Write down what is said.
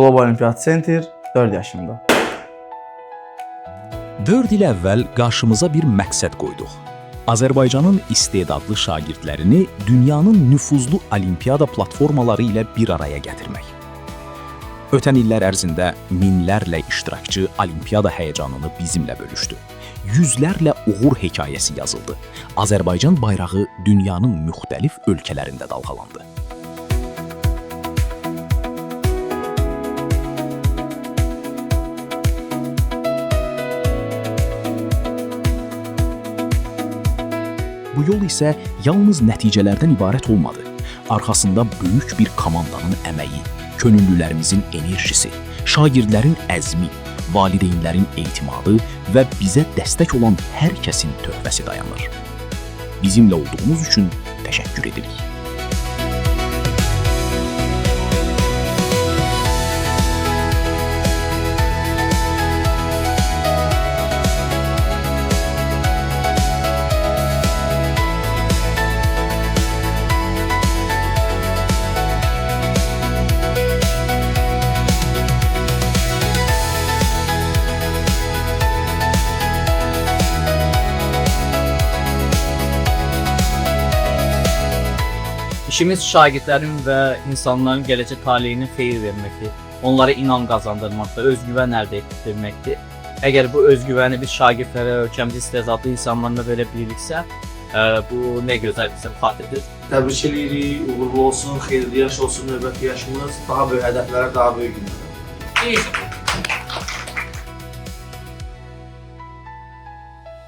Global Olimpiyat Center 4 yaşımda. 4 il əvvəl qarşımıza bir məqsəd qoyduq. Azərbaycanın istedadlı şagirdlərini dünyanın nüfuzlu olimpiyada platformaları ilə bir araya gətirmək. Ötən illər ərzində minlərlə iştirakçı olimpiyada həyəcanını bizimlə bölüşdü. Yüzlərlə uğur hekayəsi yazıldı. Azərbaycan bayrağı dünyanın müxtəlif ölkələrində dalğalandı. Bu yol isə yalnız nəticələrdən ibarət olmadı. Arxasında böyük bir komandanın əməyi, könüllülərimizin enerjisi, şagirdlərin əzmi, valideynlərin etimadı və bizə dəstək olan hər kəsin töhfəsi dayanır. Bizimlə olduğunuz üçün təşəkkür edirik. İşimiz şagirdlərin və insanların gələcək taleyini xeyir verməkdir. Onlara inam qazandırmaqdır, özgüvən əldə etdirməkdir. Əgər bu özgüvəni biz şagirdlərə, ölkəmiz istedadlı insanlarına verə biliriksə, bu nə gözəl bizim xatirdir. Təbrik edirik, uğurlu olsun, xeyirli yaş olsun, növbəti yaşımız, daha böyük hədəflərə, daha böyük günlərə. İnşallah.